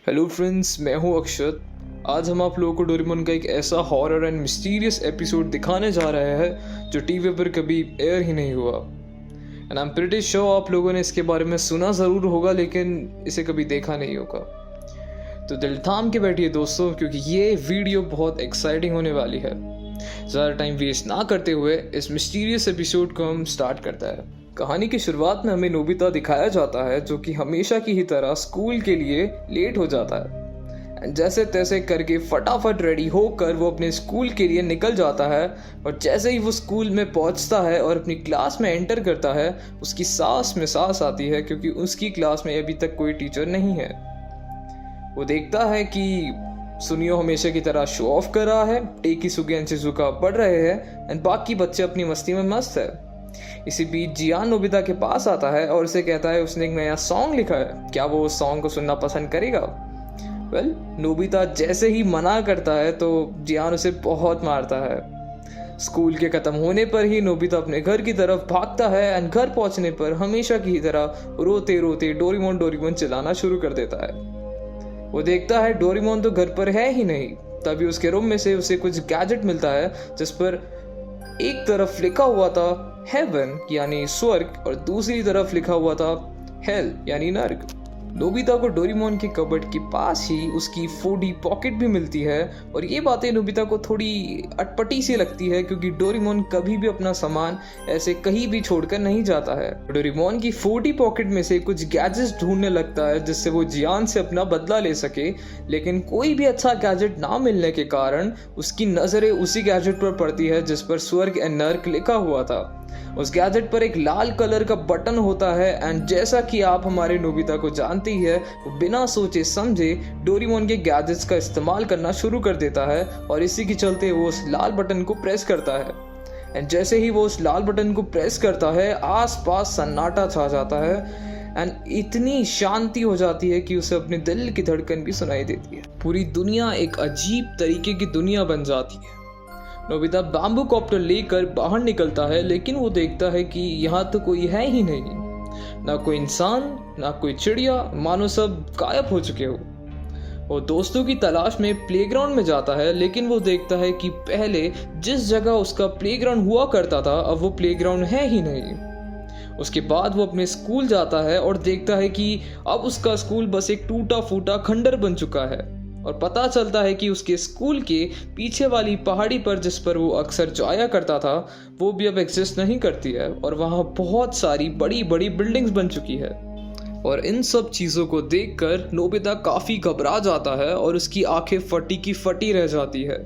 Hello friends, मैं हूं अक्षत। आज हम आप लोगों को डोरेमोन का एक ऐसा हॉरर एंड मिस्टीरियस एपिसोड दिखाने जा रहे हैं जो टीवी पर कभी एयर ही नहीं हुआ। And I am pretty sure आप लोगों ने इसके बारे में सुना ज़रूर होगा लेकिन इसे कभी देखा नहीं होगा। तो दिल थाम के बैठिए दोस्तों, क्योंकि ये वीडियो बहुत एक्साइटिंग होने वाली है। ज़्यादा टाइम वेस्ट ना करते हुए इस मिस्टीरियस एपिसोड को हम स्टार्ट करता है। कहानी की शुरुआत में हमें नोबिता दिखाया जाता है जो कि हमेशा की ही तरह स्कूल के लिए लेट हो जाता है। जैसे तैसे करके फटाफट रेडी होकर वो अपने स्कूल के लिए निकल जाता है और जैसे ही वो स्कूल में पहुंचता है और अपनी क्लास में एंटर करता है उसकी सांस में सांस आती है, क्योंकि उसकी क्लास में अभी तक कोई टीचर नहीं है। वो देखता है कि सुनियो हमेशा की तरह शो ऑफ कर रहा है, टेकी सुगेन शिजुका पढ़ रहे हैं एंड बाकी बच्चे अपनी मस्ती में मस्त है। इसी बीच जियान नोबिता के पास आता है और उसे कहता है उसने एक नया सॉन्ग लिखा है, क्या वो उस सॉन्ग को सुनना पसंद करेगा। नोबिता जैसे ही मना करता है तो जियान उसे बहुत मारता है। स्कूल के खत्म होने पर ही नोबिता अपने घर की तरफ भागता है एंड घर पहुंचने पर हमेशा की ही तरह रोते रोते डोरेमोन डोरेमोन चिल्लाना शुरू कर देता है। वो देखता है डोरेमोन तो घर पर है ही नहीं। तभी उसके रूम में से उसे कुछ गैजेट मिलता है जिस पर एक तरफ लिखा हुआ था हेवन यानी स्वर्ग और दूसरी तरफ लिखा हुआ था हेल यानी नर्क। नोबिता को डोरेमोन के कबर्ड के पास ही उसकी 4D पॉकेट भी मिलती है और ये बातें नोबिता को थोड़ी अटपटी सी लगती है, क्योंकि डोरेमोन कभी भी अपना सामान ऐसे कहीं भी छोड़कर नहीं जाता है। डोरेमोन की 4D पॉकेट में से कुछ गैजेट्स ढूंढने लगता है जिससे वो जियान से अपना बदला ले सके, लेकिन कोई भी अच्छा गैजेट ना मिलने के कारण उसकी नजरें उसी गैजेट पर पड़ती है जिस पर स्वर्ग एंड नर्क लिखा हुआ था। उस गैजेट पर एक लाल कलर का बटन होता है एंड जैसा कि आप हमारे नोबिता को जानती है, वो बिना सोचे समझे डोरेमोन के गैजेट्स का इस्तेमाल करना शुरू कर देता है और इसी के चलते वो उस लाल बटन को प्रेस करता है। एंड जैसे ही वो उस लाल बटन को प्रेस करता है आसपास सन्नाटा छा जाता है एंड इतनी शांति हो जाती है कि उसे अपने दिल की धड़कन भी सुनाई देती है। पूरी दुनिया एक अजीब तरीके की दुनिया बन जाती है। नोबिता बैम्बू कॉप्टर लेकर बाहर निकलता है, लेकिन वो देखता है कि यहाँ तो कोई है ही नहीं, ना कोई इंसान ना कोई चिड़िया, मानो सब गायब हो चुके हो। वो दोस्तों की तलाश में प्लेग्राउंड में जाता है, लेकिन वो देखता है कि पहले जिस जगह उसका प्लेग्राउंड हुआ करता था अब वो प्लेग्राउंड है ही नहीं। उसके बाद वो अपने स्कूल जाता है और देखता है कि अब उसका स्कूल बस एक टूटा फूटा खंडर बन चुका है और पता चलता है कि उसके स्कूल के पीछे वाली पहाड़ी पर जिस पर वो अक्सर जाया करता था वो भी अब एग्जिस्ट नहीं करती है और वहाँ बहुत सारी बड़ी बड़ी बिल्डिंग्स बन चुकी है। और इन सब चीज़ों को देखकर नोबिता काफ़ी घबरा जाता है और उसकी आंखें फटी की फटी रह जाती है।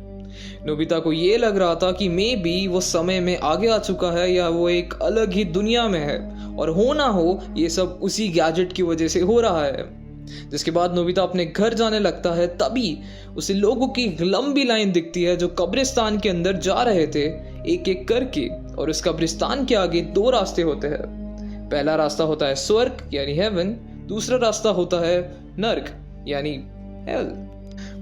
नोबिता को ये लग रहा था कि मे बी वो समय में आगे आ चुका है या वो एक अलग ही दुनिया में है और हो ना हो ये सब उसी गैजेट की वजह से हो रहा है। जिसके बाद नोबिता अपने घर जाने लगता है, तभी उसे लोगों की एक लंबी लाइन दिखती है जो कब्रिस्तान के अंदर जा रहे थे एक एक करके। और उस कब्रिस्तान के आगे दो रास्ते होते हैं। पहला रास्ता होता है स्वर्ग यानी हेवन, दूसरा रास्ता होता है नर्क यानी हेल।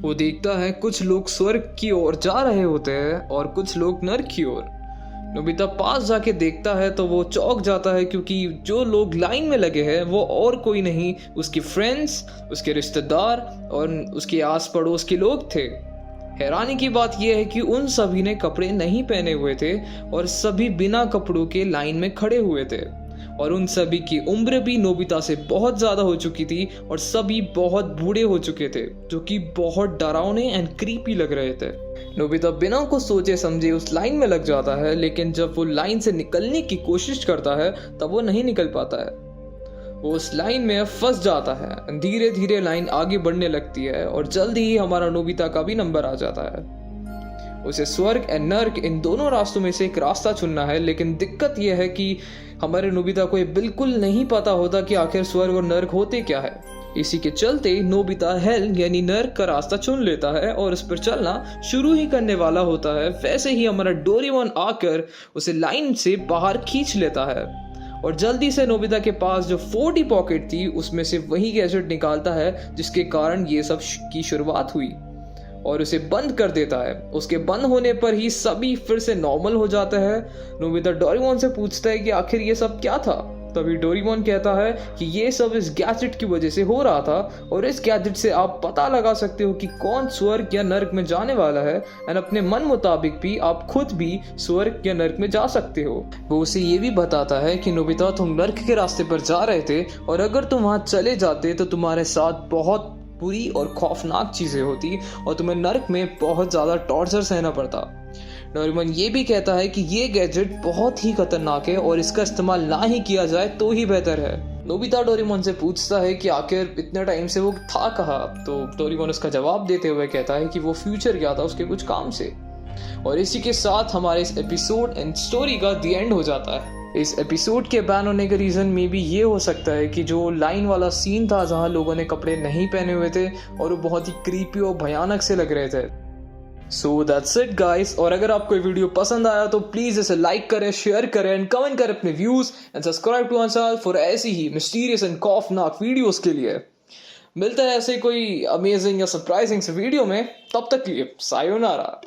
वो देखता है कुछ लोग स्वर्ग की ओर जा रहे होते हैं और कुछ लोग नर्क की ओर। नोबिता पास जाके देखता है तो वो चौंक जाता है, क्योंकि जो लोग लाइन में लगे हैं वो और कोई नहीं उसके फ्रेंड्स, उसके रिश्तेदार और उसके आस पड़ोस के लोग थे। हैरानी की बात यह है कि उन सभी ने कपड़े नहीं पहने हुए थे और सभी बिना कपड़ों के लाइन में खड़े हुए थे और उन सभी की उम्र भी नोबिता से बहुत ज़्यादा हो चुकी थी और सभी बहुत बूढ़े हो चुके थे, जो कि बहुत डरावने एंड क्रीपी लग रहे थे। नोबिता बिना कुछ सोचे समझे उस लाइन में लग जाता है, लेकिन जब वो लाइन से निकलने की कोशिश करता है तब वो नहीं निकल पाता है। वो उस लाइन में फंस जाता है। धीरे धीरे लाइन आगे बढ़ने लगती है और जल्दी ही हमारा नोबिता का भी नंबर आ जाता है। उसे स्वर्ग एंड नर्क इन दोनों रास्तों में से एक रास्ता चुनना है, लेकिन दिक्कत यह है कि हमारे नोबिता को ये बिल्कुल नहीं पता होता कि आखिर स्वर्ग और नर्क होते क्या है। इसी के चलते नोबिता हेल यानी नर्क का रास्ता चुन लेता है और उस पर चलना शुरू ही करने वाला होता है। वैसे ही हमारा डोरेमोन आकर उसे लाइन से बाहर खींच लेता है और जल्दी से नोबिता के पास जो 4D पॉकेट थी उसमें से वही गैजेट निकालता है जिसके कारण ये सब की शुरुआत हुई और उसे बंद कर देता है। उसके बंद होने पर ही सभी फिर से नॉर्मल हो जाता है। नोबिता डोरेमोन से पूछता है कि आखिर ये सब क्या था तभी डोरेमोन कहता है कि ये सब इस गैजेट की वजह से हो रहा था और इस गैजेट से आप पता लगा सकते हो कि कौन स्वर्ग या नर्क में जाने वाला है एंड अपने मन मुताबिक भी आप खुद भी स्वर्ग या नर्क में जा सकते हो। वो उसे ये भी बताता है कि नोबिता तुम नर्क के रास्ते पर जा रहे थे और अगर तुम वहां चले जाते तो तुम्हारे साथ बहुत बुरी और खौफनाक चीजें होती और तुम्हें नर्क में बहुत ज्यादा टॉर्चर सहना पड़ता। डोरेमोन ये भी कहता है कि ये गैजेट बहुत ही खतरनाक है और इसका इस्तेमाल ना ही किया जाए तो ही बेहतर है। नोबिता डोरेमोन से पूछता है कि आखिर इतने टाइम से वो था कहाँ, तो डोरेमोन उसका जवाब देते हुए कहता है कि वो फ्यूचर गया था उसके कुछ काम से। और इसी के साथ हमारे इस एपिसोड एंड स्टोरी का द एंड हो जाता है। इस एपिसोड के बैन होने का रीजन में भी ये हो सकता है कि जो लाइन वाला सीन था जहाँ लोगों ने कपड़े नहीं पहने हुए थे और वो बहुत ही क्रीपी और भयानक से लग रहे थे। So that's it guys. और अगर आपको ये वीडियो पसंद आया तो प्लीज इसे लाइक करें, शेयर करें एंड कमेंट करें अपने views and subscribe to our channel for ऐसी ही मिस्टीरियस एंड खौफनाक वीडियोस के लिए। मिलता है ऐसे कोई अमेजिंग या सरप्राइजिंग से वीडियो में, तब तक के लिए सायोनारा।